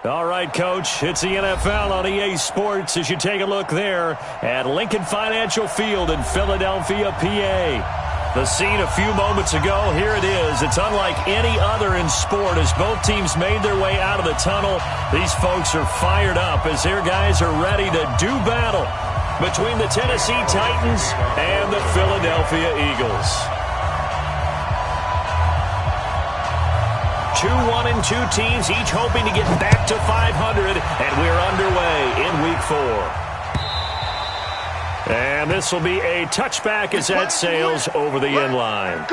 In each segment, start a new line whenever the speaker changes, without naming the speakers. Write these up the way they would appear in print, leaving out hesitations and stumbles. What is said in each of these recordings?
All right, Coach, it's the NFL on EA Sports as you take a look there at Lincoln Financial Field in Philadelphia, PA. The scene a few moments ago, here it is. It's unlike any other in sport as both teams made their way out of the tunnel. These folks are fired up as their guys are ready to do battle between the Tennessee Titans and the Philadelphia Eagles. 2-1-2 teams, each hoping to get back to 500, and we're underway in Week 4. And this will be a touchback as that sails over the end line.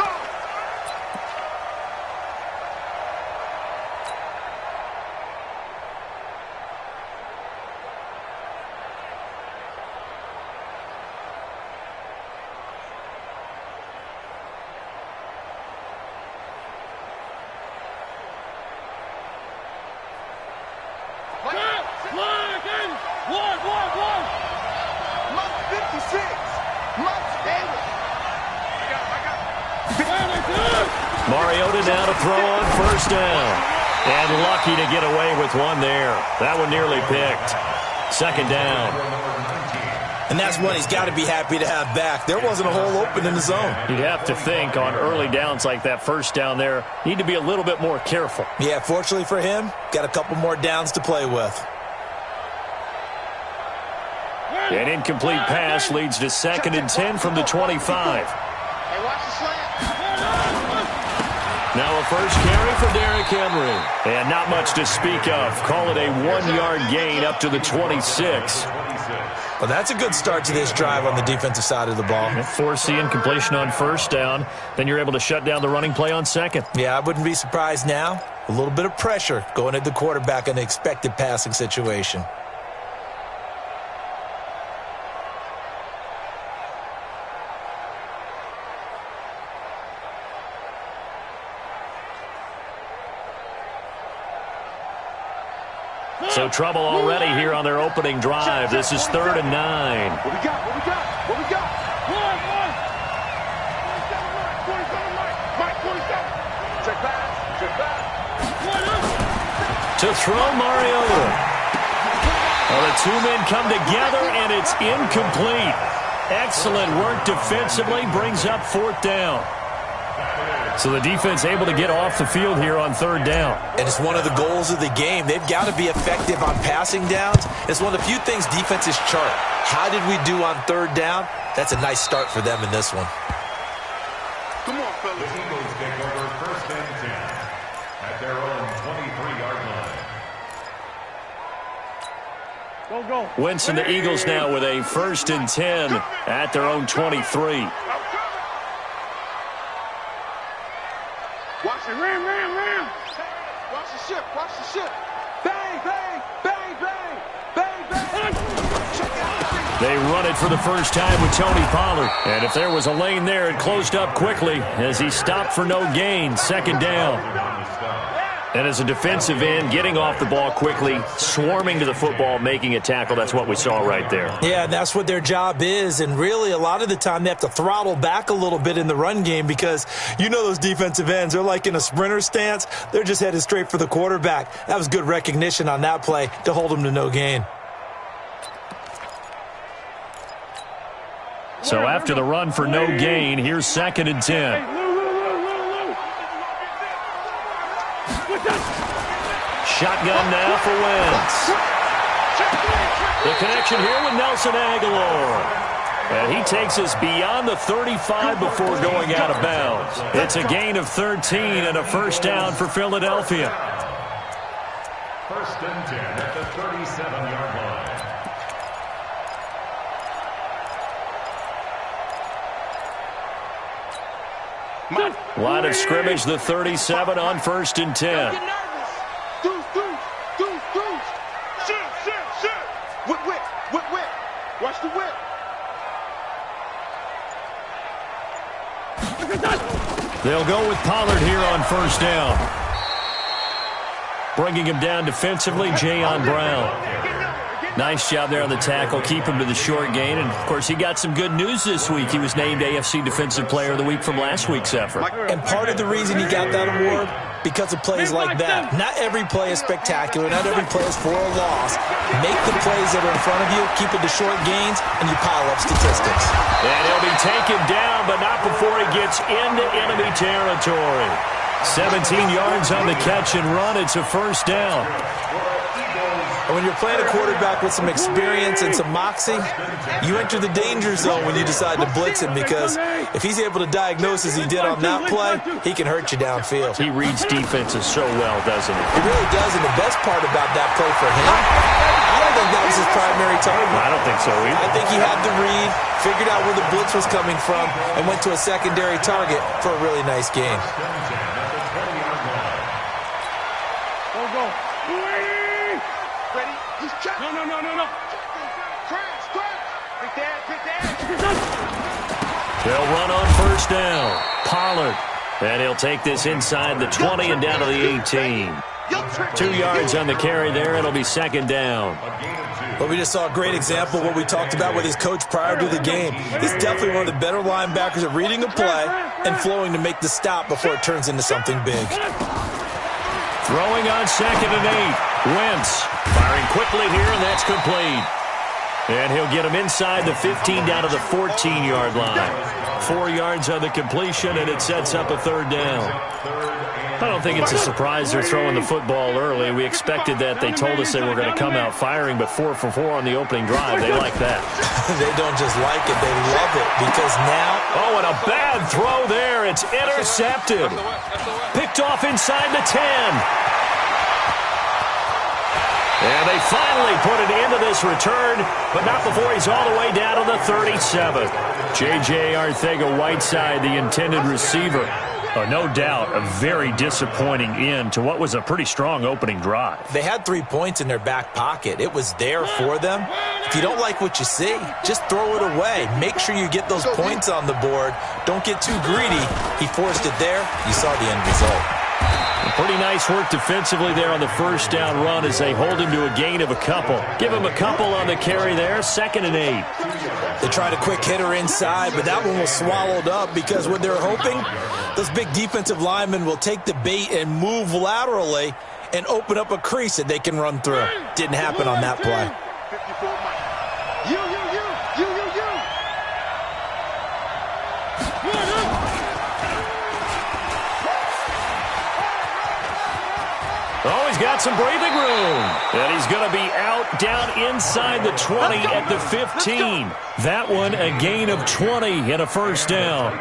Mariota now to throw on first down.
And lucky to get away with one there. That one nearly picked. Second down.
And that's one he's got to be happy to have back. There wasn't a hole open in the zone.
You'd have to think on early downs like that first down there, need to be a little bit more careful.
Yeah, fortunately for him, got a couple more downs to play with.
An incomplete pass leads to 2nd and 10 from the 25.
Hey, watch the slant.
Now a first carry for Derrick Henry. And not much to speak of. Call it a 1-yard gain up to the 26.
Well, that's a good start to this drive on the defensive side of the ball.
Force the incompletion on first down. Then you're able to shut down the running play on second.
Yeah, I wouldn't be surprised now. A little bit of pressure going at the quarterback in an expected passing situation.
So trouble already here on their opening drive. This is 3rd and 9.
What we got? What we got? What we got? One. 27, Mike. 27. Check back.
To throw Mariota. Well, the two men come together, and it's incomplete. Excellent work defensively. Brings up 4th down. So the defense able to get off the field here on 3rd down.
And it's one of the goals of the game. They've got to be effective on passing downs. It's one of the few things defenses chart. How did we do on 3rd down? That's a nice start for them in this one.
Come on, fellas.
The Eagles take over 1st and 10 at their own 23-yard line.
Go.
Wentz and the Eagles now with a 1st and 10 at their own 23.
Watch it, ram. Watch the ship. Bang.
They run it for the first time with Tony Pollard. And if there was a lane there, it closed up quickly as he stopped for no gain. 2nd down. And as a defensive end, getting off the ball quickly, swarming to the football, making a tackle. That's what we saw right there.
Yeah, that's what their job is. And really, a lot of the time, they have to throttle back a little bit in the run game because you know those defensive ends, they're like in a sprinter stance. They're just headed straight for the quarterback. That was good recognition on that play to hold them to no gain.
So after the run for no gain, here's 2nd and 10. Shotgun now for Wentz. The connection here with Nelson Aguilar. And he takes us beyond the 35 before going out of bounds. It's a gain of 13 and a first down for Philadelphia.
1st and 10 at the 37-yard line.
Line of scrimmage, the 37 on 1st and 10.
Deuce. Shit. Whip. Watch the whip.
They'll go with Pollard here on first down. Bringing him down defensively, Jayon Brown. Nice job there on the tackle. Keep him to the short gain. And, of course, he got some good news this week. He was named AFC Defensive Player of the Week from last week's effort.
And part of the reason he got that award, because of plays like that. Not every play is spectacular. Not every play is for a loss. Make the plays that are in front of you, keep it to short gains, and you pile up statistics.
And he'll be taken down, but not before he gets into enemy territory. 17 yards on the catch and run. It's a first down.
And when you're playing a quarterback with some experience and some moxie, you enter the danger zone when you decide to blitz him, because if he's able to diagnose as he did on that play, he can hurt you downfield.
He reads defenses so well, doesn't he?
He really does, and the best part about that play for him, I don't think that was his primary target.
I don't think so either.
I think he had the read, figured out where the blitz was coming from, and went to a secondary target for a really nice game.
Go. Ready? He's checked. No. Crash. Big dad.
They'll run on first down. Pollard. And he'll take this inside the 20 and down to the 18. 2 yards on the carry there. It'll be second down.
But we just saw a great example of what we talked about with his coach prior to the game. He's definitely one of the better linebackers at reading a play and flowing to make the stop before it turns into something big.
Throwing on second and 8. Wentz firing quickly here, and that's complete. And he'll get him inside the 15 down to the 14-yard line. 4 yards on the completion, and it sets up a third down. I don't think it's a surprise they're throwing the football early. We expected that. They told us they were going to come out firing, but 4 for 4 on the opening drive. They like that.
They don't just like it, they love it, because now...
Oh, and a bad throw there. It's intercepted. Picked off inside the 10. And they finally put it into this return, but not before he's all the way down to the 37. J.J. Arcega-Whiteside, the intended receiver. No doubt a very disappointing end to what was a pretty strong opening drive.
They had 3 points in their back pocket. It was there for them. If you don't like what you see, just throw it away. Make sure you get those points on the board. Don't get too greedy. He forced it there. You saw the end result.
Pretty nice work defensively there on the first down run as they hold him to a gain of a couple. Give him a couple on the carry there, 2nd and 8.
They tried a quick hitter inside, but that one was swallowed up because what they're hoping, those big defensive linemen will take the bait and move laterally and open up a crease that they can run through. Didn't happen on that play.
You.
Oh, he's got some breathing room. And he's going to be out down inside the 20 at the 15. That one a gain of 20 and a first down.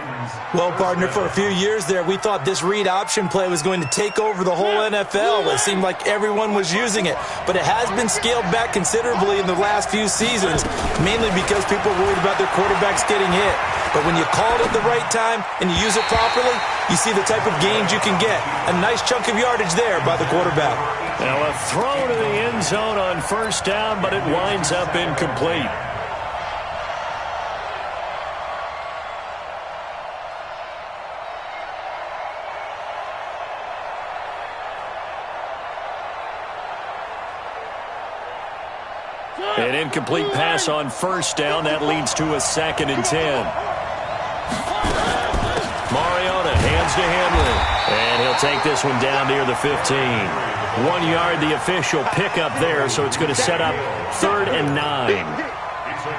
Well, partner, for a few years there, we thought this read option play was going to take over the whole NFL. It seemed like everyone was using it. But it has been scaled back considerably in the last few seasons, mainly because people are worried about their quarterbacks getting hit. But when you call it at the right time and you use it properly, you see the type of gains you can get. A nice chunk of yardage there by the quarterback.
Now a throw to the end zone on first down, but it winds up incomplete. An incomplete pass on first down. That leads to a 2nd and 10. Mariota hands to Henry. And he'll take this one down near the 15. 1 yard, the official pickup there, so it's going to set up 3rd and 9.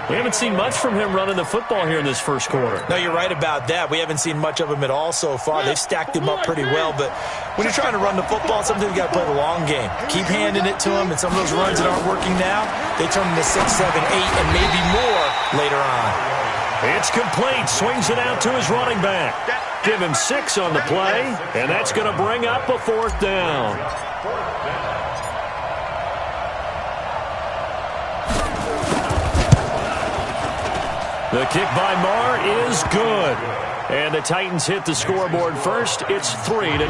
We haven't seen much from him running the football here in this first quarter.
No, you're right about that. We haven't seen much of him at all so far. They've stacked him up pretty well, but when you're trying to run the football, sometimes you got to play the long game. Keep handing it to him, and some of those runs that aren't working now, they turn into 6, 7, 8, and maybe more later on.
It's complete. Swings it out to his running back. Give him 6 on the play, and that's going to bring up a 4th down. The kick by Marr is good. And the Titans hit the scoreboard first. It's 3-0.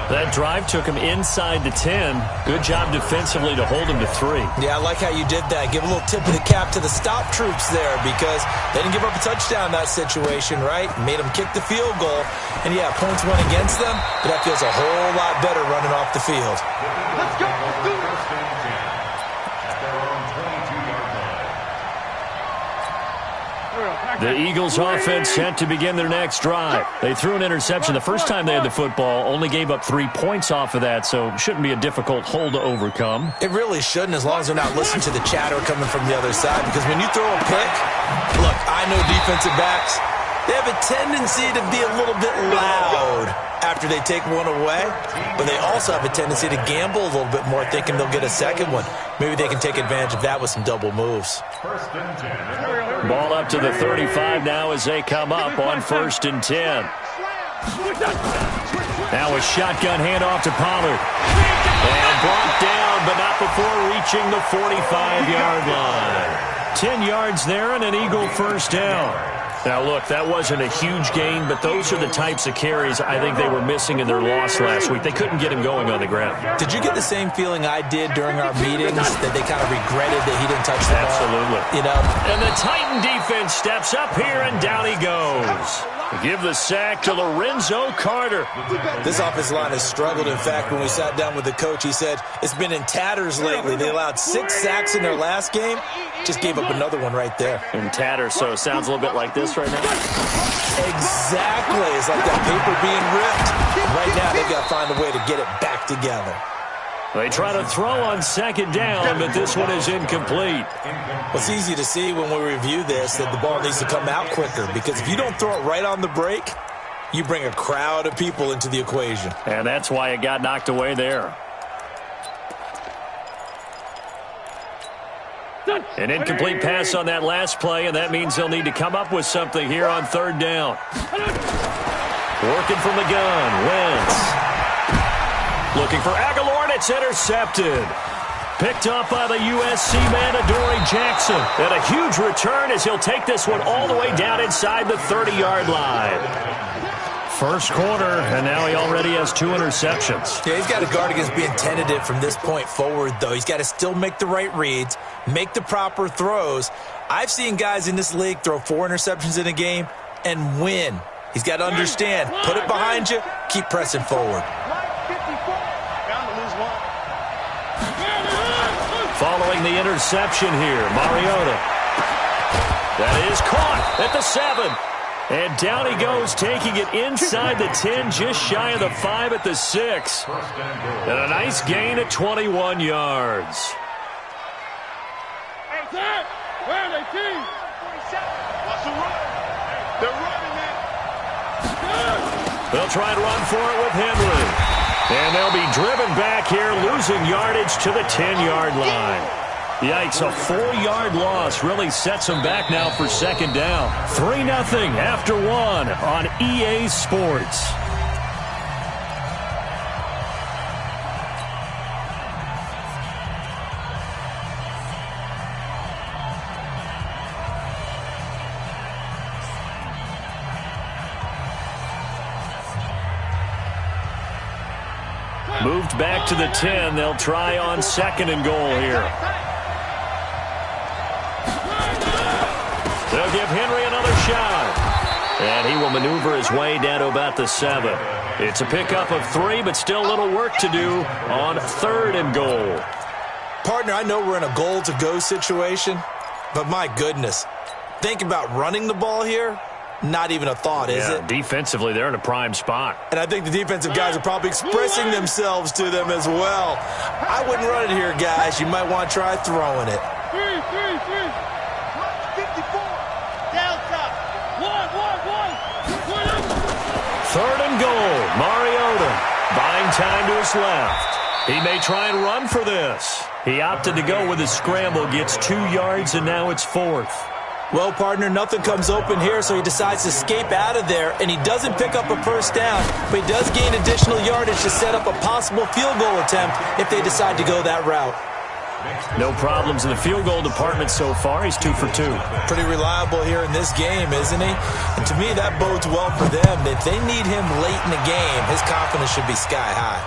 That drive took him inside the 10. Good job defensively to hold him to 3.
Yeah, I like how you did that. Give a little tip of the cap to the stop troops there, because they didn't give up a touchdown in that situation, right? Made them kick the field goal. And, yeah, points went against them, but that feels a whole lot better running off the field.
Let's go. Let's do it.
The Eagles offense set to begin their next drive. They threw an interception the first time they had the football, only gave up 3 points off of that, so shouldn't be a difficult hole to overcome.
It really shouldn't, as long as they're not listening to the chatter coming from the other side, because when you throw a pick, look, I know defensive backs, they have a tendency to be a little bit loud after they take one away, but they also have a tendency to gamble a little bit more, thinking they'll get a second one. Maybe they can take advantage of that with some double moves.
Ball up to the 35 now as they come up on 1st and 10. Now a shotgun handoff to Pollard. And brought down, but not before reaching the 45-yard line. 10 yards there and an Eagle first down. Now, look, that wasn't a huge gain, but those are the types of carries I think they were missing in their loss last week. They couldn't get him going on the ground.
Did you get the same feeling I did during our meetings, that they kind of regretted that he didn't touch the ball?
Absolutely.
You know?
And the Titan defense steps up here, and down he goes. Give the sack to Lorenzo Carter.
This offensive line has struggled. In fact, when we sat down with the coach, he said it's been in tatters lately. They allowed 6 sacks in their last game. Just gave up another one right there.
In tatters, so it sounds a little bit like this right now.
Exactly. It's like that paper being ripped. Right now, they've got to find a way to get it back together.
They try to throw on 2nd down, but this one is incomplete.
Well, it's easy to see when we review this that the ball needs to come out quicker, because if you don't throw it right on the break, you bring a crowd of people into the equation.
And that's why it got knocked away there. An incomplete pass on that last play, and that means they'll need to come up with something here on 3rd down. Working from the gun, Wentz. Looking for Aguilar, and it's intercepted. Picked up by the USC man, Adoree Jackson. And a huge return as he'll take this one all the way down inside the 30-yard line. First quarter, and now he already has 2 interceptions.
Yeah, he's got to guard against being tentative from this point forward, though. He's got to still make the right reads, make the proper throws. I've seen guys in this league throw 4 interceptions in a game and win. He's got to understand, put it behind you, keep pressing forward.
Following the interception here, Mariota. That is caught at the 7. And down he goes, taking it inside the 10, just shy of the 5 at the 6. And a nice gain at 21 yards.
Hey, Zach, where are they, team? 47. Watch the run. They're running it.
They'll try and run for it with Henry. And they'll be driven back here, losing yardage to the 10-yard line. Yikes, a 4-yard loss really sets them back now for 2nd down. 3-0 after 1 on EA Sports. Moved back to the 10. They'll try on 2nd and goal here. They'll give Henry another shot. And he will maneuver his way down to about the 7. It's a pickup of 3, but still a little work to do on 3rd and goal.
Partner, I know we're in a goal-to-go situation, but my goodness, think about running the ball here. Not even a thought, is it?
Defensively, they're in a prime spot.
And I think the defensive guys are probably expressing themselves to them as well. I wouldn't run it here, guys. You might want to try throwing it.
54. Delta.
3rd and goal. Mariota buying time to his left. He may try and run for this. He opted to go with a scramble, gets 2 yards, and now it's 4th.
Well, partner, nothing comes open here, so he decides to escape out of there, and he doesn't pick up a first down, but he does gain additional yardage to set up a possible field goal attempt if they decide to go that route.
No problems in the field goal department so far. He's 2 for 2.
Pretty reliable here in this game, isn't he? And to me, that bodes well for them. If they need him late in the game, his confidence should be sky high.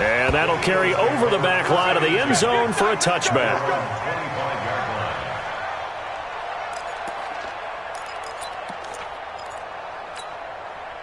And that'll carry over the back line of the end zone for a touchback.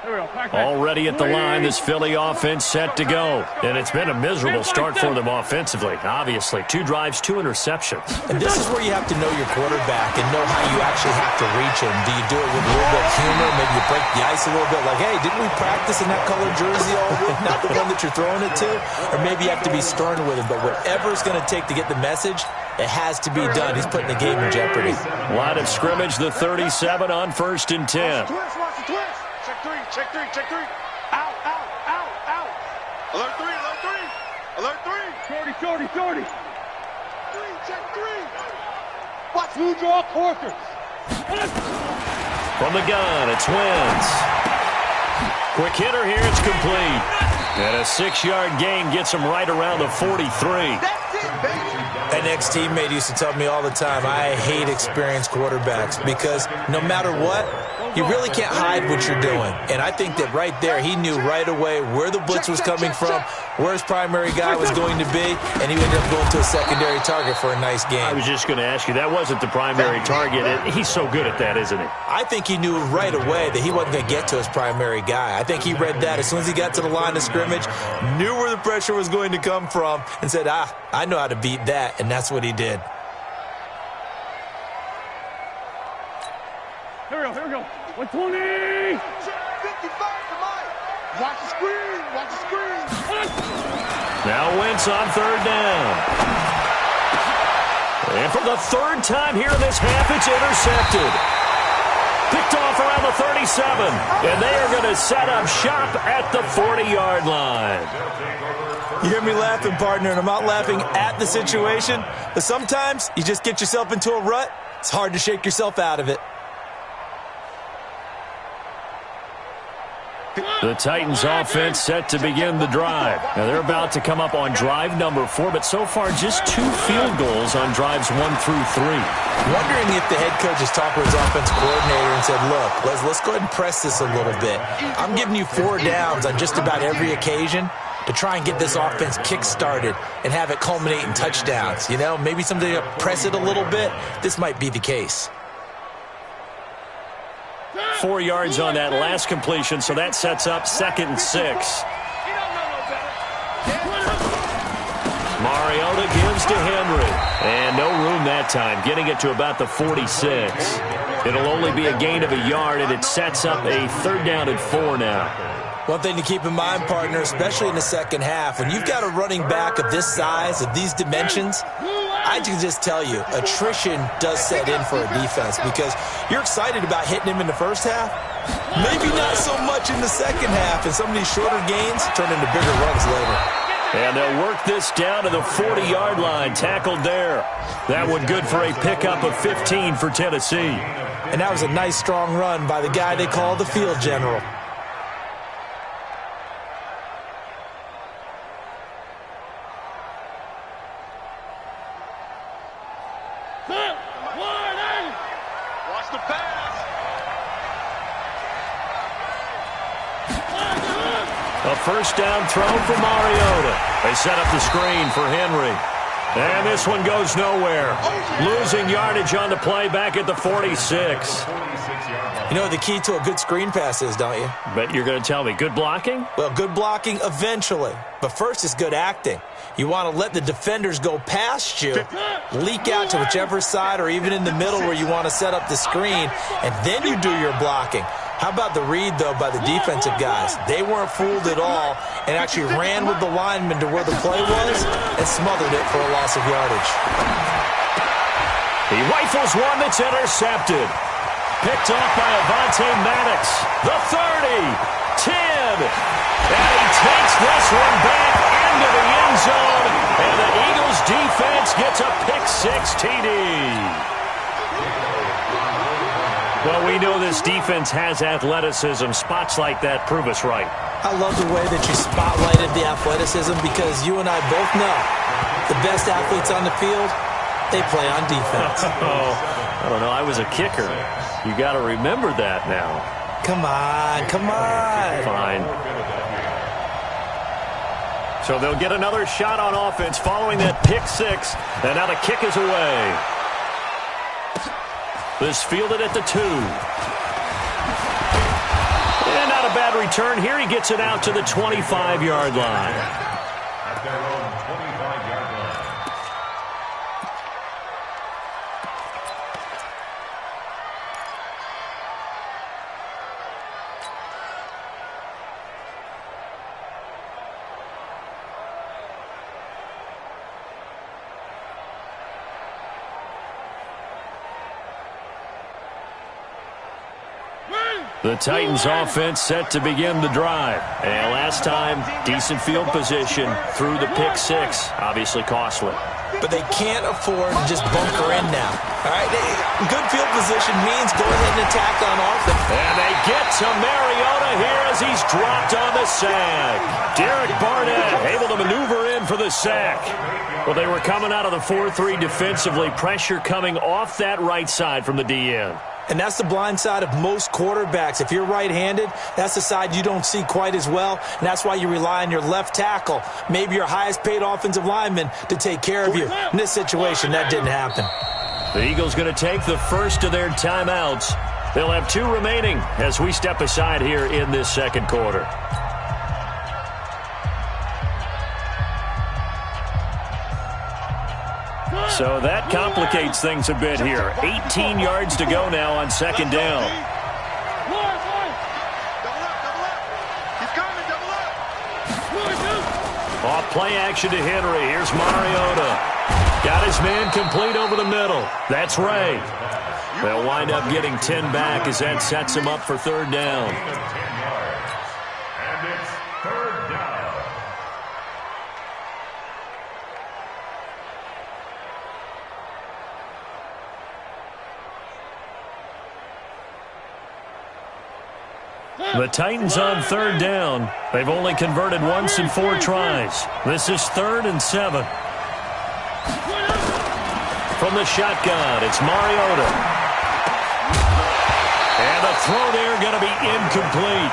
Already at the line, this Philly offense set to go. And it's been a miserable start for them offensively. Obviously, 2 drives, 2 interceptions.
And this is where you have to know your quarterback and know how you actually have to reach him. Do you do it with a little bit of humor? Maybe you break the ice a little bit like, hey, didn't we practice in that colored jersey all week? Not the one that you're throwing it to? Or maybe you have to be stern with him. But whatever it's going to take to get the message, it has to be done. He's putting the game in jeopardy.
Line of scrimmage, the 37 on 1st and 10.
Watch the twist. Check three. Out. Alert three. Shorty. Check three. Watch who draw quarters.
From the gun, it's Wentz. Quick hitter here, it's complete. And a 6-yard gain gets him right around the 43.
That's it, baby.
An ex-teammate used to tell me all the time, I hate experienced quarterbacks because no matter what, you really can't hide what you're doing. And I think that right there, he knew right away where the blitz was coming from, where his primary guy was going to be, and he ended up going to a secondary target for a nice game.
I was just going to ask you, that wasn't the primary target. He's so good at that, isn't he?
I think he knew right away that he wasn't going to get to his primary guy. I think he read that as soon as he got to the line of scrimmage, knew where the pressure was going to come from, and said, I know how to beat that, and that's what he did.
Here we go. 120. 55 to Mike. Watch the screen.
Now Wentz on 3rd down. And for the 3rd time here in this half, it's intercepted. Picked off around the 37. And they are going to set up shop at the 40-yard line.
You hear me laughing, partner, and I'm not laughing at the situation, but sometimes you just get yourself into a rut. It's hard to shake yourself out of it.
The Titans offense set to begin the drive. Now they're about to come up on drive number 4, but so far just 2 field goals on drives 1 through 3.
Wondering if the head coach has talked with his offense coordinator and said, look, let's go ahead and press this a little bit. I'm giving you 4 downs on just about every occasion to try and get this offense kick-started and have it culminate in touchdowns. You know, maybe somebody to press it a little bit. This might be the case.
4 yards on that last completion, so that sets up 2nd and 6. Mariota gives to Henry. And no room that time, getting it to about the 46. It'll only be a gain of a yard, and it sets up a 3rd down and 4 now.
One thing to keep in mind, partner, especially in the second half, when you've got a running back of this size, of these dimensions, I can just tell you, attrition does set in for a defense because you're excited about hitting him in the first half. Maybe not so much in the second half, and some of these shorter gains turn into bigger runs later.
And they'll work this down to the 40-yard line, tackled there. That one good for a pickup of 15 for Tennessee.
And that was a nice, strong run by the guy they call the field general.
Watch the pass.
A 1st down throw for Mariota. They set up the screen for Henry. And this one goes nowhere. Losing yardage on the play back at the 46.
You know what the key to a good screen pass is, don't you?
Bet you're going to tell me. Good blocking?
Well, good blocking eventually. But first is good acting. You want to let the defenders go past you, leak out to whichever side or even in the middle where you want to set up the screen, and then you do your blocking. How about the read, though, by the defensive guys? They weren't fooled at all and actually ran with the lineman to where the play was and smothered it for a loss of yardage.
He rifles one that's intercepted. Picked off by Avonte Maddox. The 30, 10, and he takes this one back into the end zone, and the Eagles defense gets a pick-6 TD. Well, we know this defense has athleticism. Spots like that prove us right.
I love the way that you spotlighted the athleticism because you and I both know the best athletes on the field, they play on defense.
I don't know. I was a kicker. You got to remember that now.
Come on.
Fine. So they'll get another shot on offense following that pick-6, and now the kick is away. This fielded at the 2. And not a bad bad return here. He gets it out to the 25-yard line.
At their own 25-yard line.
The Titans offense set to begin the drive. And last time, decent field position through the pick six. Obviously costly.
But they can't afford to just bunker in now. All right, good field position means go ahead and attack on offense.
And they get to Mariota here as he's dropped on the sack. Derek Barnett able to maneuver in for the sack. Well, they were coming out of the 4-3 defensively. Pressure coming off that right side from the DN.
And that's the blind side of most quarterbacks. If you're right-handed, that's the side you don't see quite as well. And that's why you rely on your left tackle, maybe your highest-paid offensive lineman, to take care of you. In this situation, that didn't happen.
The Eagles going to take the first of their timeouts. They'll have 2 remaining as we step aside here in this second quarter. So that complicates things a bit here. 18 yards to go now on second down. Off play action to Henry. Here's Mariota. Got his man complete over the middle. That's Ray. They'll wind up getting 10 back as that sets him up for third down.
And it's third down.
The Titans on third down. They've only converted once in 4 tries. This is 3rd and 7. From the shotgun, it's Mariota. And the throw there going to be incomplete.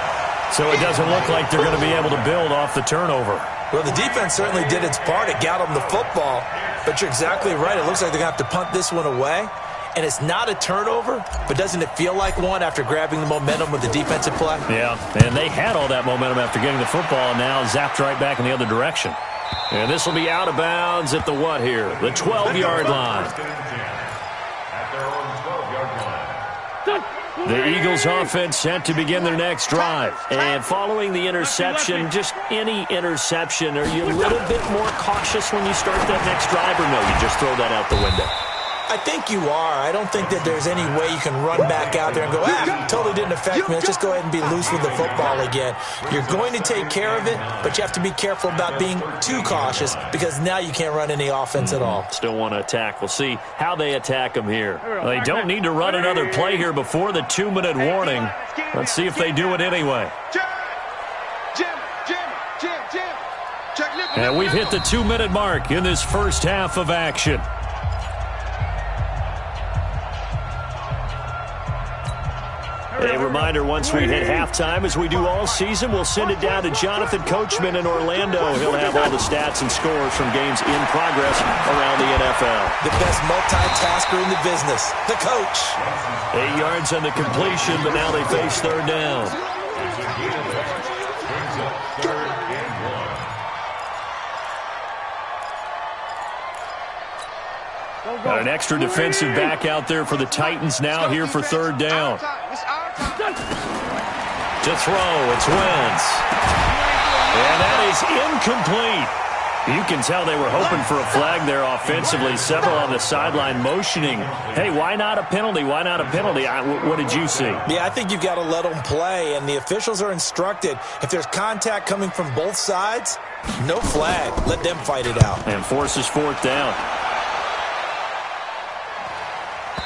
So it doesn't look like they're going to be able to build off the turnover.
Well, the defense certainly did its part. It got them the football. But you're exactly right. It looks like they're going to have to punt this one away. And it's not a turnover, but doesn't it feel like one after grabbing the momentum with the defensive play?
Yeah, and they had all that momentum after getting the football, and now zapped right back in the other direction. And this will be out of bounds at the what here? The 12-yard line.
At their own 12-yard line.
The Eagles offense set to begin their next drive. And following the interception, just any interception, are you a little bit more cautious when you start that next drive, or no, you just throw that out the window?
I think you are. I don't think that there's any way you can run back out there and go, totally didn't affect me. Let's just go ahead and be loose with the football again. You're going to take care of it, but you have to be careful about being too cautious because now you can't run any offense at all.
Still want to attack. We'll see how they attack them here. They don't need to run another play here before the 2-minute warning. Let's see if they do it anyway. And we've hit the 2-minute mark in this first half of action. A reminder, once we hit halftime, as we do all season, we'll send it down to Jonathan Coachman in Orlando. He'll have all the stats and scores from games in progress around the NFL.
The best multitasker in the business, the coach.
8 yards on the completion, but now they face third down. Got an extra defensive back out there for the Titans now here for third down. To throw, it's Wentz. And that is incomplete. You can tell they were hoping for a flag there offensively. Several on the sideline motioning. Hey, why not a penalty? Why not a penalty? What did you see?
Yeah, I think you've got to let them play, and the officials are instructed. If there's contact coming from both sides, no flag. Let them fight it out.
And forces fourth down.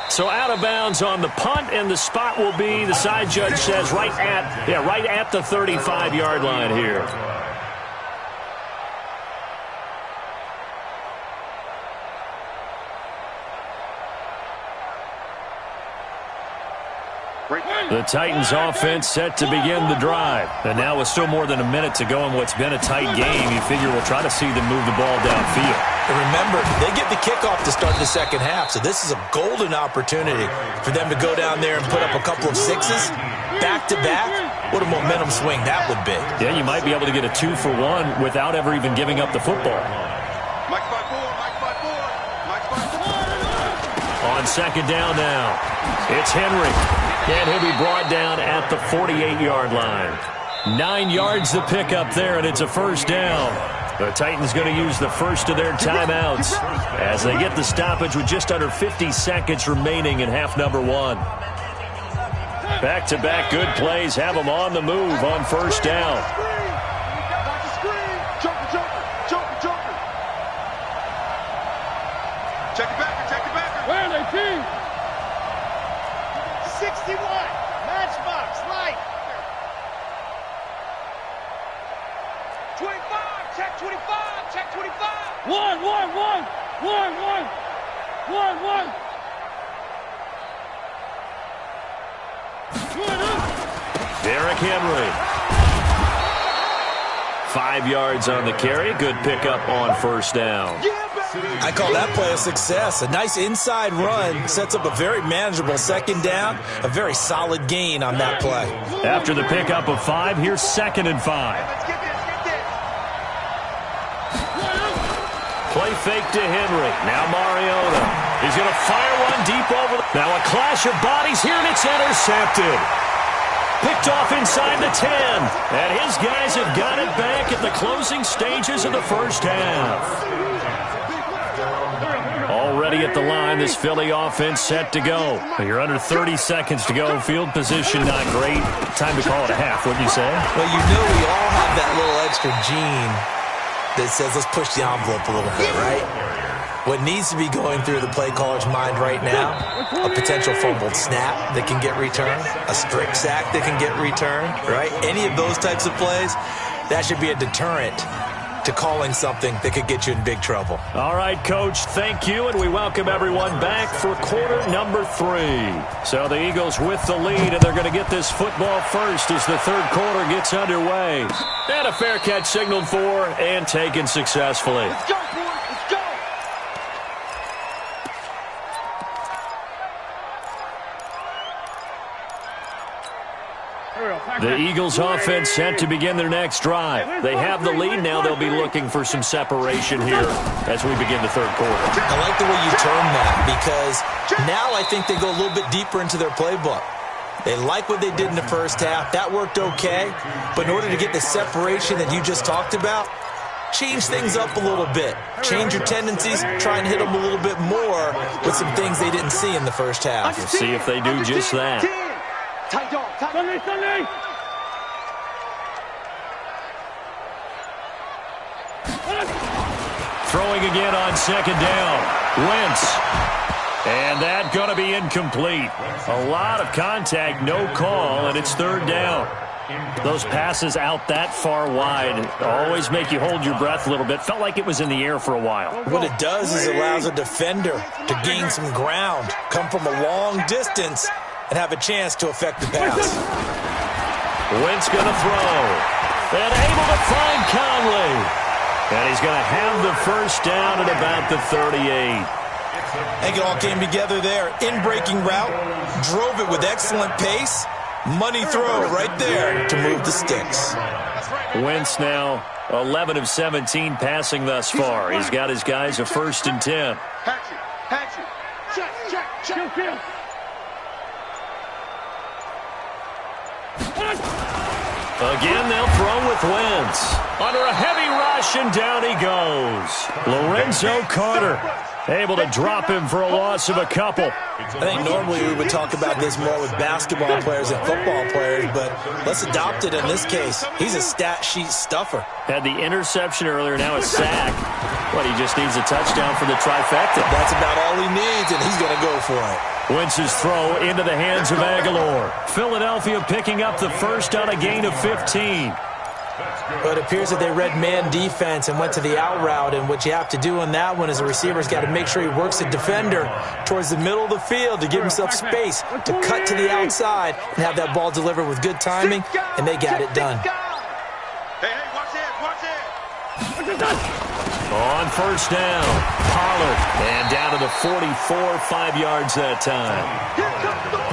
So out of bounds on the punt, and the spot will be, the side judge says, right at the 35-yard line here. The Titans offense set to begin the drive. And now with still more than a minute to go in what's been a tight game, you figure we'll try to see them move the ball downfield.
And remember, they get the kickoff to start the second half, so this is a golden opportunity for them to go down there and put up a couple of sixes back-to-back What a momentum swing that would be.
Yeah, you might be able to get a 2-for-1 without ever even giving up the football. On second down now, it's Henry. And he'll be brought down at the 48-yard line. 9 yards to pick up there, and it's a first down. The Titans going to use the first of their timeouts as they get the stoppage with just under 50 seconds remaining in half number 1. Back-to-back good plays have them on the move on first down.
Check it back. Where are they, team? 61. Matchbox, light. 25. Check 25. Check 25. One.
Derrick Henry. 5 yards on the carry. Good pickup on first down.
I call that play a success. A nice inside run sets up a very manageable second down. A very solid gain on that play.
After the pickup of 5, here's 2nd and 5. Play fake to Henry. Now Mariota. He's going to fire one deep over. Now a clash of bodies here, and it's intercepted. Picked off inside the 10. And his guys have got it back at the closing stages of the first half. Already at the line, this Philly offense set to go. You're under 30 seconds to go. Field position not great. Time to call it a half, wouldn't you say?
Well, you know we all have that little extra gene that says let's push the envelope a little bit, right? What needs to be going through the play caller's mind right now, a potential fumbled snap that can get returned, a strip sack that can get returned, right? Any of those types of plays, that should be a deterrent to calling something that could get you in big trouble.
All right, Coach, thank you, and we welcome everyone back for quarter number 3. So the Eagles with the lead, and they're going to get this football first as the third quarter gets underway. And a fair catch signaled for and taken successfully.
Let's go, boys. Let's go.
The Eagles offense set to begin their next drive. They have the lead now. They'll be looking for some separation here as we begin the third quarter.
I like the way you term that because now I think they go a little bit deeper into their playbook. They like what they did in the first half. That worked okay. But in order to get the separation that you just talked about, change things up a little bit. Change your tendencies. Try and hit them a little bit more with some things they didn't see in the first half.
We'll see if they do just that.
Tight dog. Sunday.
Throwing again on second down. Wentz. And that going to be incomplete. A lot of contact, no call, and it's third down. Those passes out that far wide always make you hold your breath a little bit. Felt like it was in the air for a while.
What it does is it allows a defender to gain some ground, come from a long distance, and have a chance to affect the pass.
Wentz going to throw. And able to find Conley. And he's going to have the first down at about the 38.
I think it all came together there. In-breaking route, drove it with excellent pace. Money throw right there to move the sticks.
Wentz now 11 of 17 passing thus far. He's got his guys a 1st and 10.
Hatchet. Check.
Again, they'll throw with Wentz. Under a heavy rush, and down he goes. Lorenzo Carter able to drop him for a loss of a couple.
I think normally we would talk about this more with basketball players and football players, but let's adopt it in this case. He's a stat sheet stuffer.
Had the interception earlier, now a sack. He just needs a touchdown for the trifecta.
That's about all he needs, and he's going to go for it.
Wentz's throw into the hands of Aguilar. Philadelphia picking up the first on a gain of 15.
But it appears that they read man defense and went to the out route, and what you have to do on that one is the receiver's got to make sure he works the defender towards the middle of the field to give himself space to cut to the outside and have that ball delivered with good timing, and they got it done.
Hey, watch it.
On first down, Pollard. And down to the 44, 5 yards that time.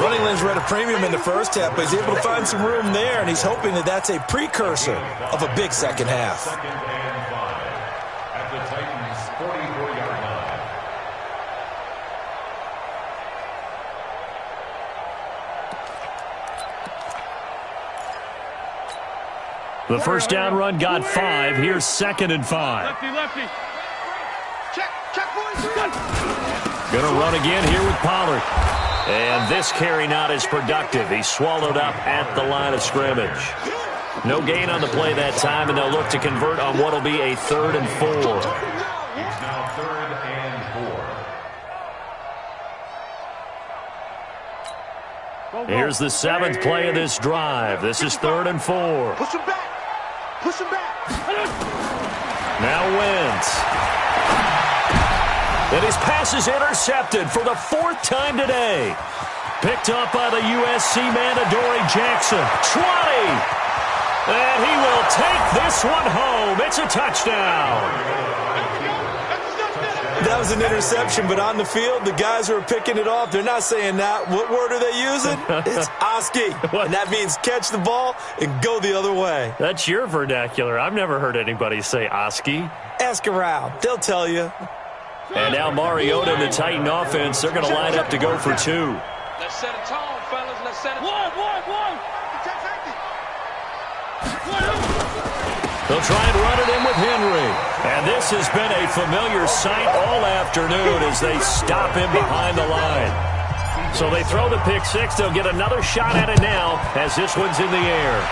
Running lanes were at a premium in the first half, but he's able to find some room there, and he's hoping that that's a precursor of a big second half.
Second and 5 at the Titans' 44-yard line.
The first down run got 5. Here's second and 5.
Lefty. Check, boys.
Going to run again here with Pollard. And this carry not as productive. He's swallowed up at the line of scrimmage. No gain on the play that time, and they'll look to convert on what will be a 3rd and 4.
It's now 3rd and 4.
Here's the 7th play of this drive. This is 3rd and 4.
Push him back.
Now Wentz. And his pass is intercepted for the 4th time today. Picked up by the USC man, Adoree Jackson. 20. And he will take this one home. It's a touchdown.
That was an interception, but on the field, the guys who are picking it off, they're not saying that. What word are they using? It's Oski. And that means catch the ball and go the other way.
That's your vernacular. I've never heard anybody say Oski.
Ask around. They'll tell you.
And now Mariota and the Titan offense, they're going to line up to go for 2.
Let's set a tone, fellas. Let's set a tone.
One.
They'll try and run it in with Henry. And this has been a familiar sight all afternoon as they stop him behind the line. So they throw the pick 6. They'll get another shot at it now as this one's in the air.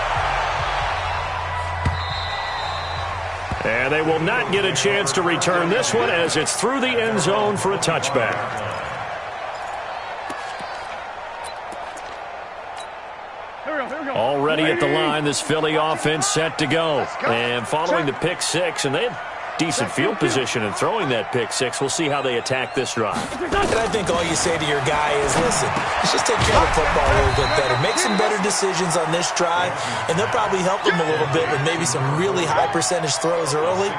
And they will not get a chance to return this one as it's through the end zone for a touchback. Already at the line, this Philly offense set to go. And following the pick 6, and they had decent field position in throwing that pick 6. We'll see how they attack this drive.
And I think all you say to your guy is, listen, let's just take care of the football a little bit better. Make some better decisions on this drive, and they'll probably help him a little bit with maybe some really high percentage throws early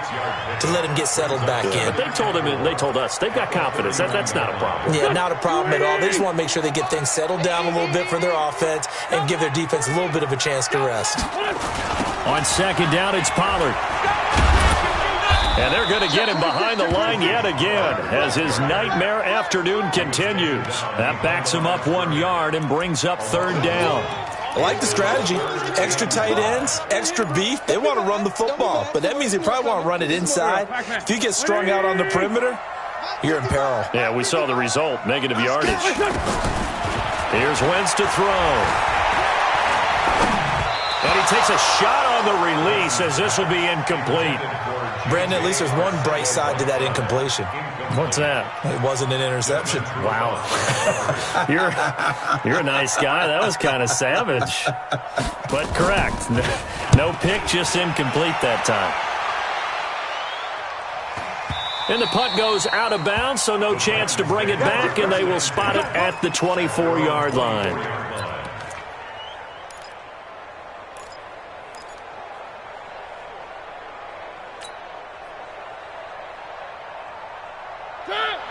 to let him get settled back in.
But they told us they've got confidence. That's not a problem.
Yeah, not a problem at all. They just want to make sure they get things settled down a little bit for their offense and give their defense a little bit of a chance to rest.
On second down, it's Pollard. And they're going to get him behind the line yet again as his nightmare afternoon continues. That backs him up 1 yard and brings up 3rd down.
I like the strategy. Extra tight ends, extra beef. They want to run the football, but that means they probably want to run it inside. If you get strung out on the perimeter, you're in peril.
Yeah, we saw the result, negative yardage. Here's Wentz to throw. And he takes a shot on the release as this will be incomplete.
Brandon, at least there's one bright side to that incompletion.
What's that?
It wasn't an interception.
Wow. You're a nice guy. That was kind of savage. But correct. No pick, just incomplete that time. And the punt goes out of bounds, so no chance to bring it back, and they will spot it at the 24-yard line.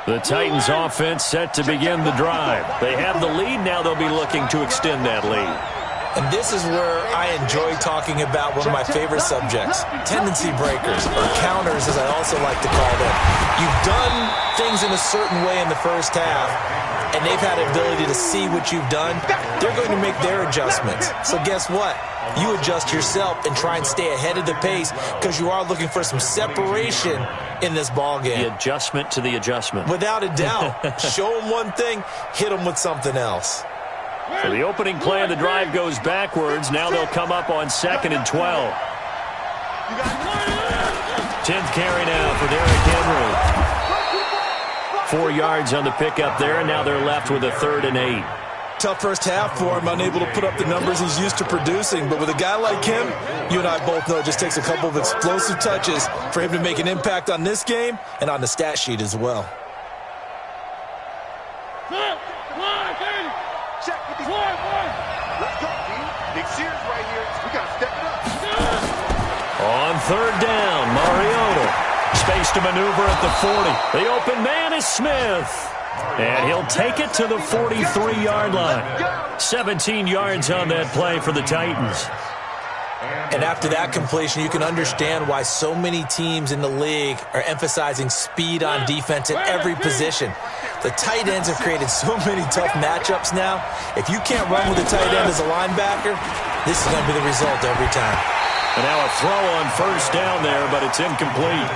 The Titans offense set to begin the drive. They have the lead. Now they'll be looking to extend that lead.
And this is where I enjoy talking about one of my favorite subjects, tendency breakers, or counters as I also like to call them. You've done things in a certain way in the first half, and they've had the ability to see what you've done. They're going to make their adjustments. So guess what? You adjust yourself and try and stay ahead of the pace because you are looking for some separation in this ball game.
The adjustment to the adjustment.
Without a doubt. Show them one thing, hit them with something else.
So the opening play of the drive goes backwards. Now they'll come up on 2nd and 12. 10th carry now for Derrick Henry. 4 yards on the pickup there, and now they're left with a 3rd and 8.
Tough first half for him, unable to put up the numbers he's used to producing. But with a guy like him, you and I both know it just takes a couple of explosive touches for him to make an impact on this game and on the stat sheet as well.
Let's go, team. Big series right here. We got to step it up.
On 3rd down, Mariota. Space to maneuver at the 40. The open man is Smith. And he'll take it to the 43-yard line. 17 yards on that play for the Titans.
And after that completion, you can understand why so many teams in the league are emphasizing speed on defense at every position. The tight ends have created so many tough matchups now. If you can't run with a tight end as a linebacker, this is going to be the result every time.
And now a throw on first down there, but it's incomplete.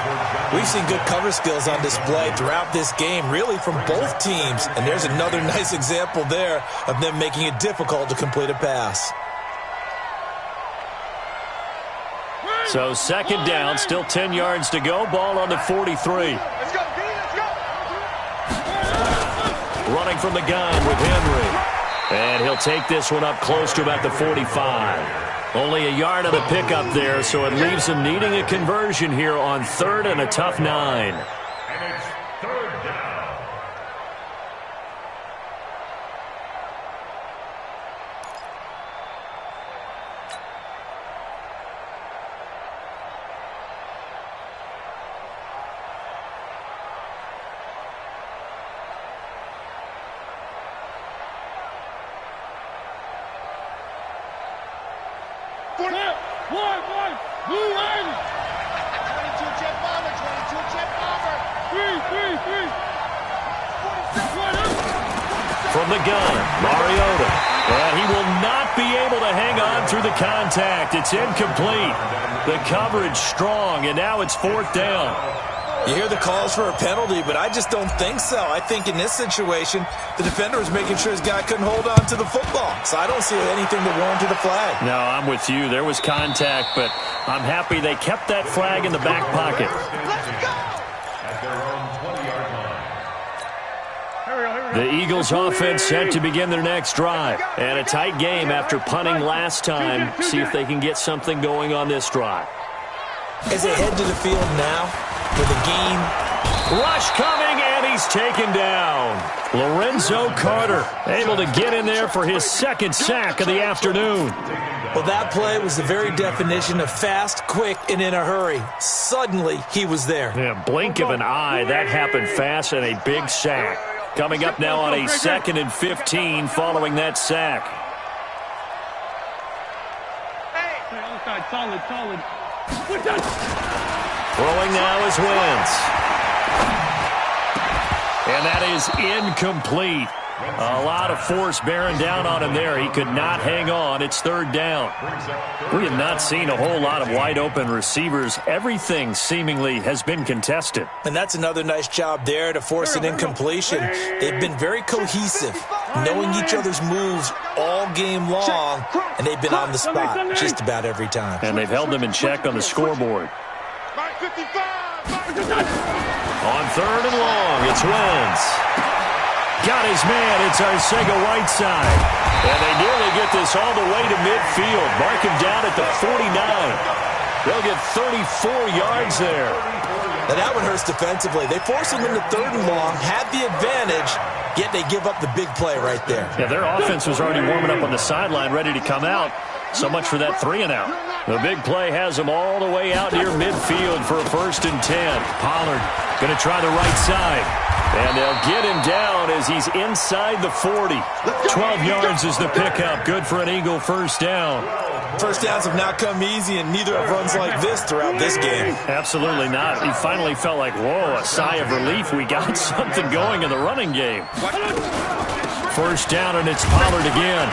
We've seen good cover skills on display throughout this game, really from both teams. And there's another nice example there of them making it difficult to complete a pass.
So second down, still 10 yards to go. Ball on the 43.
Let's go, B, let's go.
Running from the gun with Henry. And he'll take this one up close to about the 45. Only a yard of the pickup there, so it leaves him needing a conversion here on third and a tough 9.
And it's third down.
From the gun, Mariota. And he will not be able to hang on through the contact. It's incomplete. The coverage strong, and now it's fourth down.
You hear the calls for a penalty, but I just don't think so. I think in this situation, the defender was making sure his guy couldn't hold on to the football. So I don't see anything that warranted a flag.
No, I'm with you. There was contact, but I'm happy they kept that flag in the back pocket.
At their own 20-yard line.
The Eagles offense set to begin their next drive. And a tight game after punting last time. See if they can get something going on this drive.
As they head to the field now for the game.
Rush coming, and he's taken down. Lorenzo Carter able to get in there for his second sack of the afternoon.
Well, that play was the very definition of fast, quick, and in a hurry. Suddenly, he was there.
Yeah, blink of an eye. That happened fast and a big sack. Coming up now on a 2nd and 15 following that sack.
Solid.
Throwing now is Wentz. And that is incomplete. A lot of force bearing down on him there. He could not hang on. It's third down. We have not seen a whole lot of wide open receivers. Everything seemingly has been contested.
And that's another nice job there to force an incompletion. They've been very cohesive, knowing each other's moves all game long, and they've been on the spot just about every time.
And they've held them in check on the scoreboard. On third and long, it's Wentz. Got his man. It's Arcega-Whiteside. And they nearly get this all the way to midfield. Mark him down at the 49. They'll get 34 yards there.
Now that one hurts defensively. They force him into third and long, had the advantage, yet they give up the big play right there.
Yeah, their offense was already warming up on the sideline, ready to come out. So much for that 3-and-out. The big play has them all the way out near midfield for a 1st and 10. Pollard going to try the right side. And they'll get him down as he's inside the 40. 12 yards is the pickup. Good for an Eagle first down.
First downs have not come easy, and neither have runs like this throughout this game.
Absolutely not. He finally felt like, whoa, a sigh of relief. We got something going in the running game. First down, and it's Pollard again.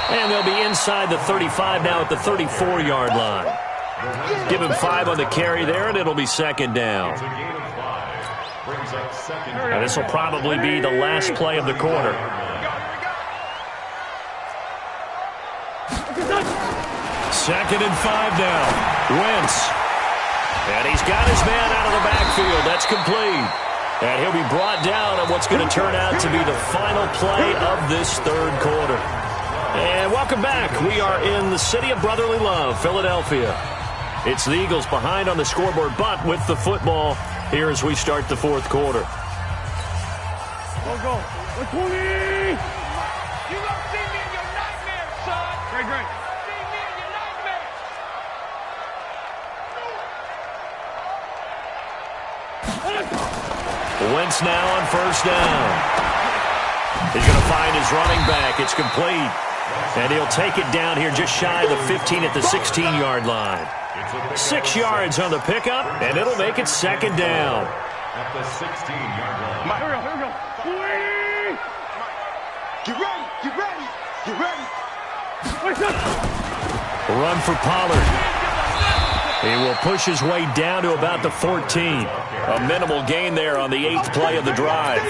And they'll be inside the 35 now at the 34-yard line. Give him 5 on the carry there, and it'll be second down. And this will probably be the last play of the quarter. Second and 5 now. Wentz. And he's got his man out of the backfield. That's complete. And he'll be brought down on what's going to turn out to be the final play of this third quarter. And welcome back. We are in the city of brotherly love, Philadelphia. It's the Eagles behind on the scoreboard, but with the football here as we start the fourth quarter.
Go. 20! You gonna see me in your nightmares, son. Great. See me in your nightmares.
Wentz now on first down. He's going to find his running back. It's complete. And he'll take it down here just shy of the 15 at the 16-yard line. 6 yards on the pickup, and it'll make it second down.
At the 16-yard line.
Here we go. Get ready. Get ready. Get ready.
Run for Pollard. He will push his way down to about the 14. A minimal gain there on the 8th play of the drive.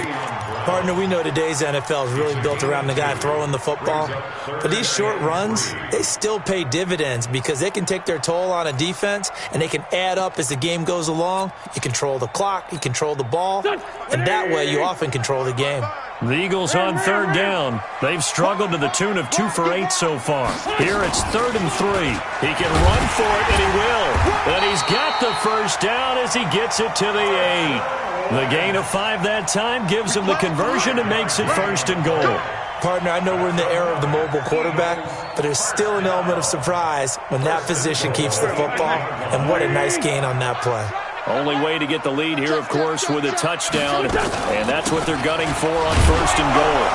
Partner, we know today's NFL is really built around the guy throwing the football. But these short runs, they still pay dividends because they can take their toll on a defense, and they can add up as the game goes along. You control the clock, you control the ball, and that way you often control the game.
The Eagles on third down. They've struggled to the tune of 2 for 8 so far. Here it's 3rd and 3. He can run for it, and he will. And he's got the first down as he gets it to the 8. The gain of 5 that time gives him the conversion and makes it 1st and goal.
Partner, I know we're in the era of the mobile quarterback, but there's still an element of surprise when that physician keeps the football, and what a nice gain on that play.
Only way to get the lead here, of course, with a touchdown, and that's what they're gunning for on 1st and goal.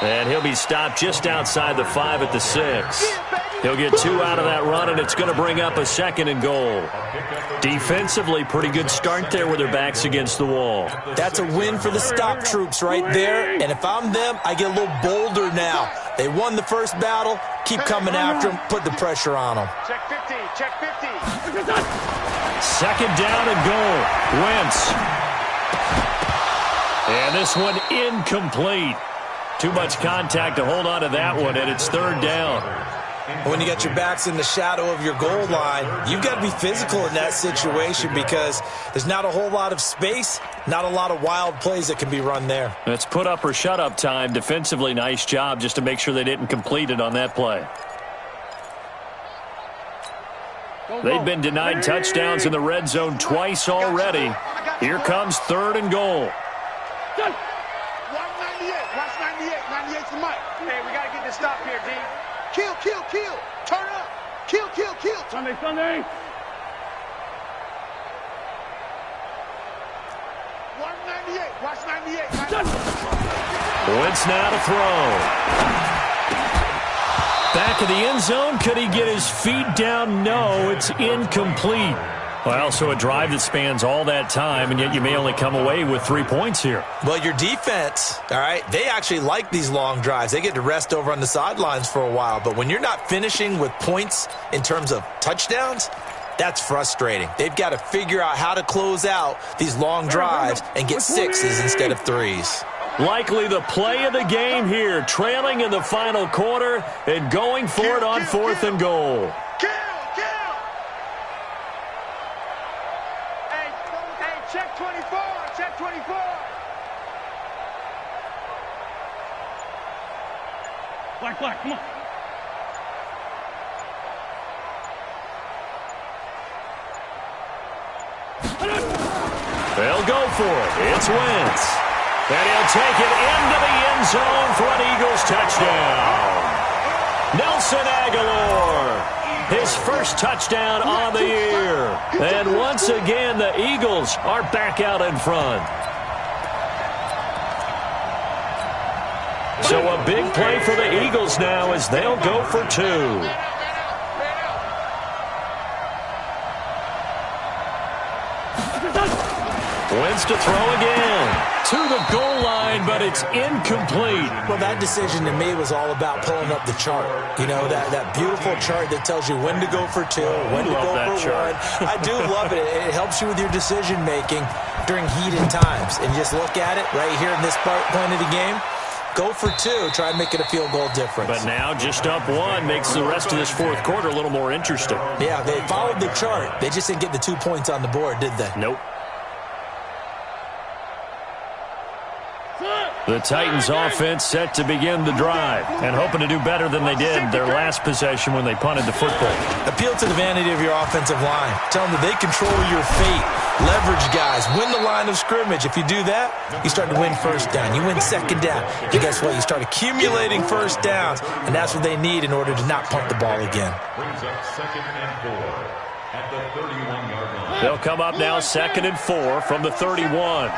And he'll be stopped just outside the 5 at the 6. He'll get 2 out of that run, and it's going to bring up a 2nd and goal. Defensively, pretty good start there with their backs against the wall.
That's a win for the stop troops right there, and if I'm them, I get a little bolder now. They won the first battle. Keep coming after them. Put the pressure on them.
Check 50. Check 50.
2nd down and goal. Wentz. And this one incomplete. Too much contact to hold on to that one, and it's 3rd down.
When you got your backs in the shadow of your goal line, you've got to be physical in that situation because there's not a whole lot of space, not a lot of wild plays that can be run there.
It's put up or shut up time. Defensively, nice job just to make sure they didn't complete it on that play. They've been denied touchdowns in the red zone twice already. Here comes 3rd and goal.
Watch 98. Watch 98. 98's the mic. Hey, we got to get this stop here, D. Kill. Turn up. Kill. Sunday. 198. Watch 98.
Wentz now to throw. Back of the end zone. Could he get his feet down? No, it's incomplete. Well, so a drive that spans all that time, and yet you may only come away with 3 points here.
Well, your defense, all right, they actually like these long drives. They get to rest over on the sidelines for a while. But when you're not finishing with points in terms of touchdowns, that's frustrating. They've got to figure out how to close out these long drives and get 6s instead of 3s.
Likely the play of the game here, trailing in the final quarter and going for it on 4th and goal.
Kill. Hey, check 24. Check 24. Black, come on.
They'll go for it. It's Wentz. And he'll take it into the end zone for an Eagles touchdown. Nelson Aguilar, his first touchdown on the year. And once again, the Eagles are back out in front. So a big play for the Eagles now as they'll go for 2. Wentz to throw again. To the goal line, but it's incomplete.
Well, that decision to me was all about pulling up the chart. You know, that beautiful chart that tells you when to go for 2, when to go for 1. I do love it. It helps you with your decision-making during heated times. And just look at it right here in this point of the game. Go for 2. Try and make it a field goal difference.
But now just up 1 makes the rest of this 4th quarter a little more interesting.
Yeah, they followed the chart. They just didn't get the 2 points on the board, did they?
Nope. The Titans offense set to begin the drive and hoping to do better than they did their last possession when they punted the football.
Appeal to the vanity of your offensive line. Tell them that they control your fate. Leverage guys. Win the line of scrimmage. If you do that, you start to win 1st down. You win 2nd down. And guess what? You start accumulating 1st downs, and that's what they need in order to not punt the ball again.
Brings up 2nd and 4. at the 31-yard line.
They'll come up now 2nd and 4 from the 31.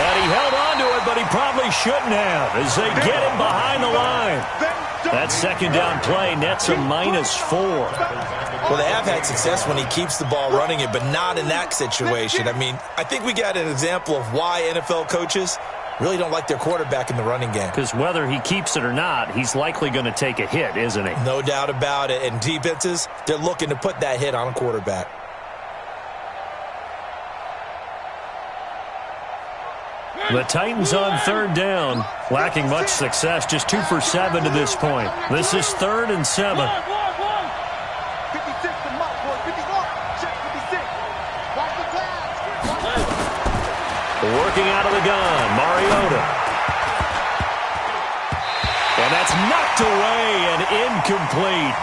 And he held on to it, but he probably shouldn't have as they get him behind the line. That second down play nets a -4.
Well, they have had success when he keeps the ball running it, but not in that situation. I mean, I think we got an example of why NFL coaches really don't like their quarterback in the running game.
Because whether he keeps it or not, he's likely going to take a hit, isn't he?
No doubt about it. And defenses, they're looking to put that hit on a quarterback.
The Titans on 3rd down, lacking much success, just 2 for 7 to this point. This is 3rd and 7.
56 to Mike, boy. 51. Check 56. Watch the pass.
Working out of the gun, Mariota. And that's knocked away and incomplete.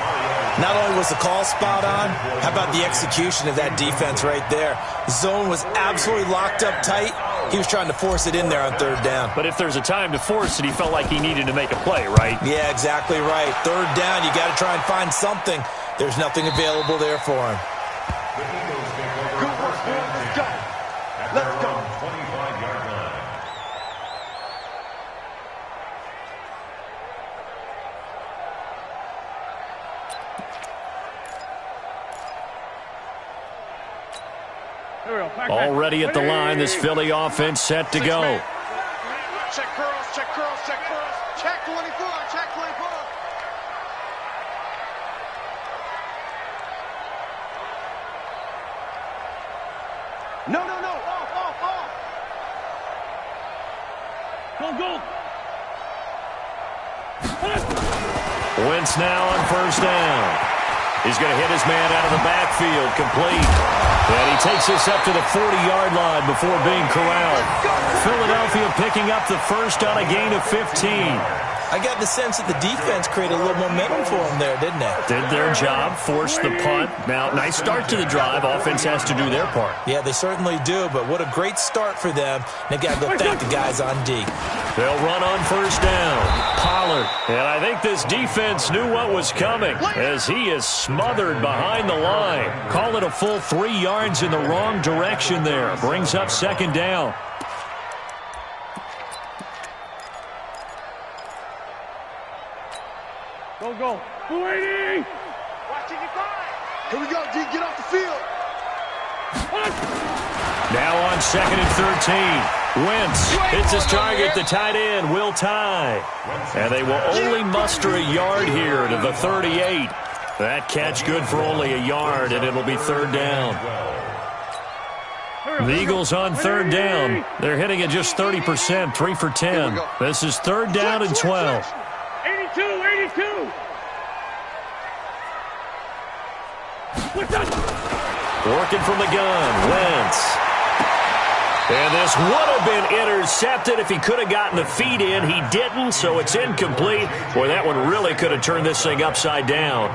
Not only was the call spot on, how about the execution of that defense right there? The zone was absolutely locked up tight. He was trying to force it in there on 3rd down.
But if there's a time to force it, he felt like he needed to make a play, right?
Yeah, exactly right. 3rd down, you got to try and find something. There's nothing available there for him.
Good work, boy. Let's go. Let's go.
25-yard line.
Already at the line, this Philly offense set to go.
Check curls, check curls, check curls. Check 24, check 24. No. Off. Go.
Wentz now on 1st down. He's going to hit his man out of the backfield, complete. And he takes this up to the 40-yard line before being corralled. Philadelphia picking up the first on a gain of 15.
I got the sense that the defense created a little momentum for him there, didn't they?
Did their job, forced the punt. Now, nice start to the drive. Offense has to do their part.
Yeah, they certainly do, but what a great start for them. They've got to go thank the guys on D.
They'll run on 1st down. Pollard. And I think this defense knew what was coming as he is smothered behind the line. Call it a full 3 yards in the wrong direction there. Brings up 2nd down.
Go. 280. Watching it fire. Here we go, D. Get off the field.
Now on 2nd and 13. Wentz hits his target. The tight end will tie. And they will only muster a yard here to the 38. That catch good for only a yard, and it'll be 3rd down. The Eagles on 3rd down. They're hitting at just 30%, 3 for 10. This is 3rd down and 12.
82.
Working from the gun, Wentz. And this would have been intercepted if he could have gotten the feet in. He didn't, so it's incomplete. Boy, that one really could have turned this thing upside down.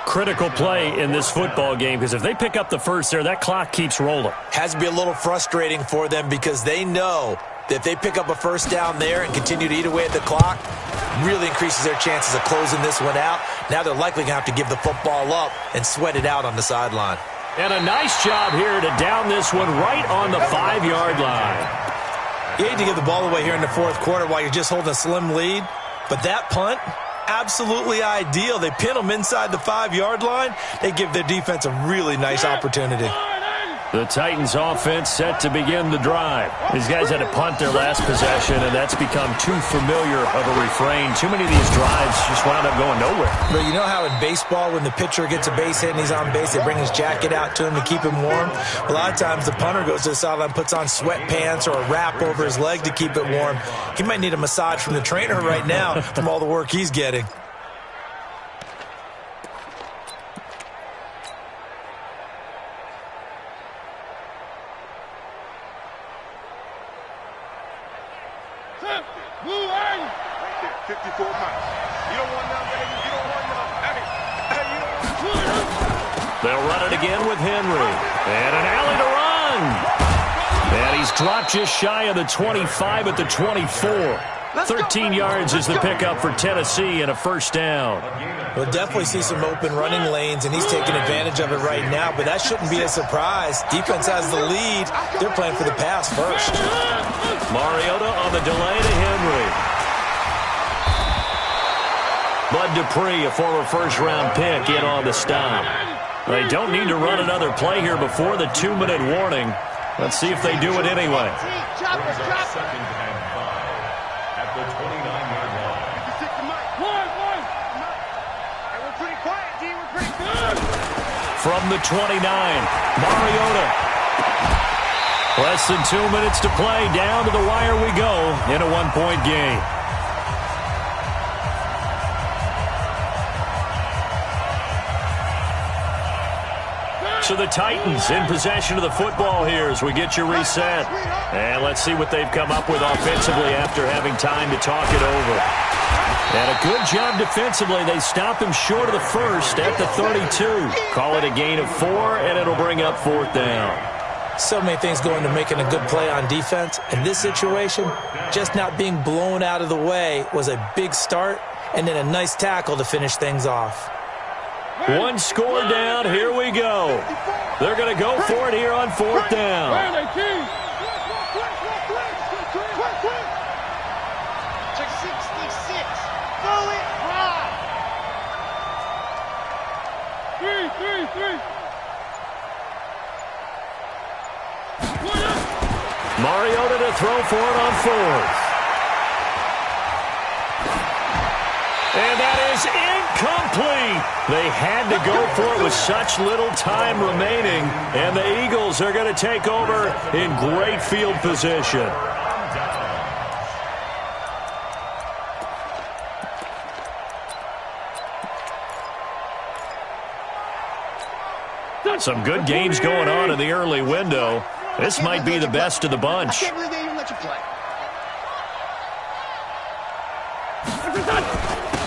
Critical play in this football game, because if they pick up the first there, that clock keeps rolling.
Has to be a little frustrating for them because they know that if they pick up a 1st down there and continue to eat away at the clock, really increases their chances of closing this one out. Now they're likely going to have to give the football up and sweat it out on the sideline.
And a nice job here to down this one right on the 5-yard line.
You hate to give the ball away here in the 4th quarter while you're just holding a slim lead, but that punt, absolutely ideal. They pin them inside the 5-yard line. They give their defense a really nice opportunity.
The Titans offense set to begin the drive. These guys had to punt their last possession, and that's become too familiar of a refrain. Too many of these drives just wound up going nowhere.
But you know how in baseball, when the pitcher gets a base hit and he's on base, they bring his jacket out to him to keep him warm? A lot of times the punter goes to the sideline, puts on sweatpants or a wrap over his leg to keep it warm. He might need a massage from the trainer right now from all the work he's getting.
They'll run it again with Henry. And an alley to run. And he's dropped just shy of the 25 at the 24. 13 yards is the pickup for Tennessee and a first down.
We'll definitely see some open running lanes, and he's taking advantage of it right now, but that shouldn't be a surprise. Defense has the lead. They're playing for the pass first.
Mariota on the delay to Henry. Bud Dupree, a former first-round pick, in on the stop. They don't need to run another play here before the 2-minute warning. Let's see if they do it anyway.
Second and 5 at the 29-yard line.
We're pretty quiet, G. We're pretty good.
From the 29, Mariota. Less than 2 minutes to play. Down to the wire we go in a 1-point game. So the Titans in possession of the football here as we get you reset. And let's see what they've come up with offensively after having time to talk it over. And a good job defensively. They stop him short of the first at the 32. Call it a gain of 4, and it'll bring up 4th down.
So many things go into making a good play on defense. In this situation, just not being blown out of the way was a big start, and then a nice tackle to finish things off.
One score down. Here we go. They're going to go for it here on 4th down.
To 66. Throw it high.
3.
Mariota to throw for it on 4th. And that is incomplete. They had to go for it with such little time remaining. And the Eagles are going to take over in great field position. Some good games going on in the early window. This might be the best of the bunch.
I can't believe they even let you play.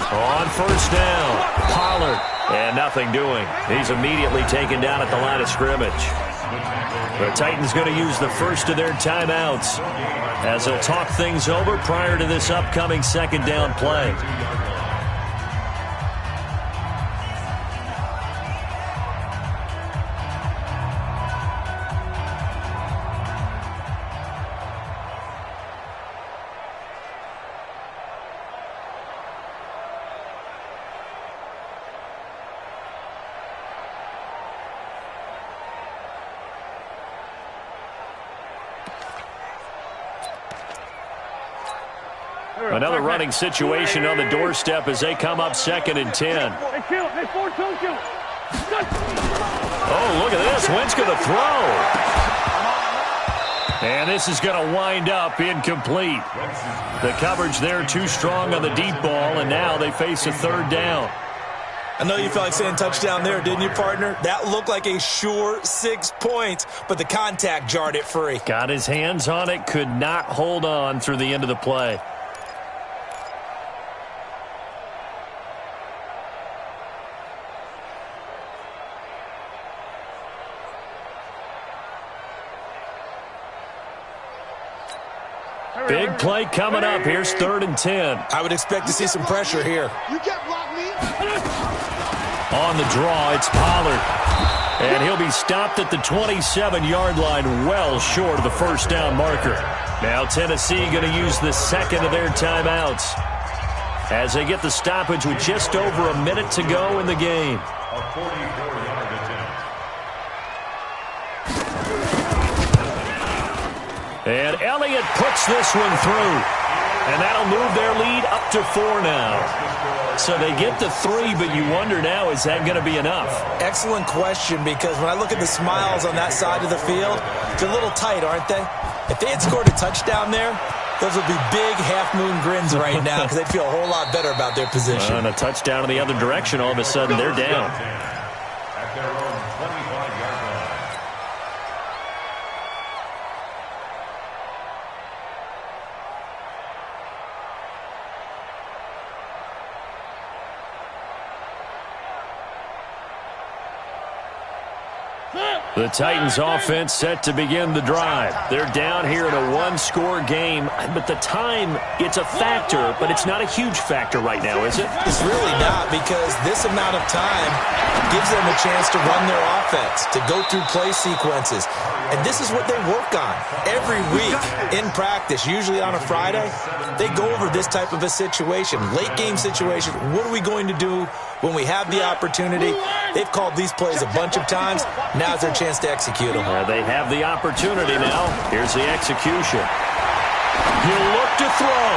On first down, Pollard, and nothing doing. He's immediately taken down at the line of scrimmage. The Titans going to use the first of their timeouts as they'll talk things over prior to this upcoming 2nd down play. Another running situation on the doorstep as they come up 2nd and 10. Oh, look at this. Wentz going to throw. And this is going to wind up incomplete. The coverage there too strong on the deep ball, and now they face a 3rd down.
I know you felt like saying touchdown there, didn't you, partner? That looked like a sure 6 points, but the contact jarred it free.
Got his hands on it, could not hold on through the end of the play. Big play coming up. Here's 3rd and 10.
I would expect to see some pressure here.
You can't block me.
On the draw, it's Pollard. And he'll be stopped at the 27-yard line, well short of the first down marker. Now Tennessee going to use the 2nd of their timeouts as they get the stoppage with just over a minute to go in the game.
A 44-yard attempt.
And Elliott puts this one through. And that'll move their lead up to 4 now. So they get to 3, but you wonder now, is that going to be enough?
Excellent question, because when I look at the smiles on that side of the field, they're a little tight, aren't they? If they had scored a touchdown there, those would be big half-moon grins right now because they'd feel a whole lot better about their position.
And a touchdown in the other direction, all of a sudden they're down.
At their own 25-yard line.
The Titans offense set to begin the drive. They're down here in a one-score game, but the time, it's a factor, but it's not a huge factor right now, is it?
It's really not, because this amount of time gives them a chance to run their offense, to go through play sequences. And this is what they work on every week in practice, usually on a Friday. They go over this type of a situation, late game situation. What are we going to do when we have the opportunity? They've called these plays a bunch of times. Now's their chance to execute them.
They have the opportunity now. Here's the execution. He'll look to throw.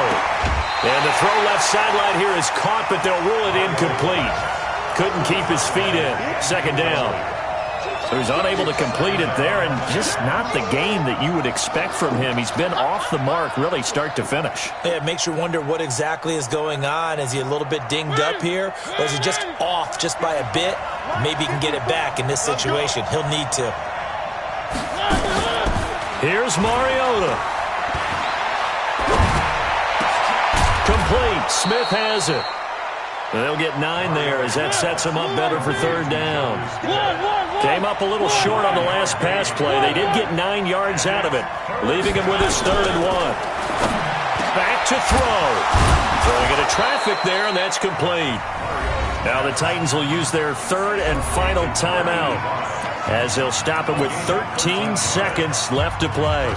And the throw left sideline here is caught, but they'll rule it incomplete. Couldn't keep his feet in. Second down. So he's unable to complete it there, and just not the game that you would expect from him. He's been off the mark really start to finish.
Yeah, it makes you wonder what exactly is going on. Is he a little bit dinged up here, or is he just off just by a bit? Maybe he can get it back in this situation. He'll need to.
Here's Mariota. Complete. Smith has it. They'll get 9 there as that sets them up better for third down. Came up a little short on the last pass play. They did get 9 yards out of it, leaving him with his 3rd and 1. Back to throw. Throwing into traffic there, and that's complete. Now the Titans will use their 3rd and final timeout as they'll stop it with 13 seconds left to play.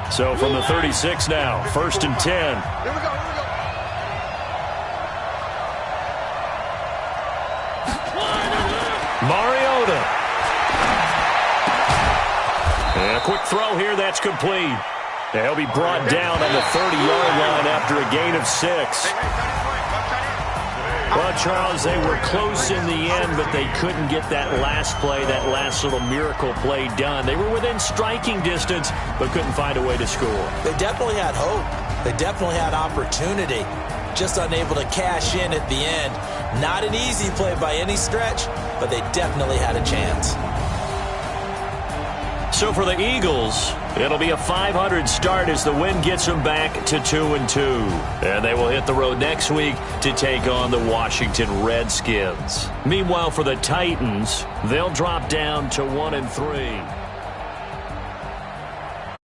So from the 36 now, 1st and 10.
Here we go.
Mariota. And a quick throw here, that's complete. They'll be brought down on the 30-yard line after a gain of 6. Well, Charles, they were close in the end, but they couldn't get that last play, that last little miracle play done. They were within striking distance, but couldn't find a way to score.
They definitely had hope. They definitely had opportunity. Just unable to cash in at the end. Not an easy play by any stretch, but they definitely had a chance.
So for the Eagles, it'll be a 500 start as the win gets them back to 2-2. And they will hit the road next week to take on the Washington Redskins. Meanwhile, for the Titans, they'll drop down to 1-3.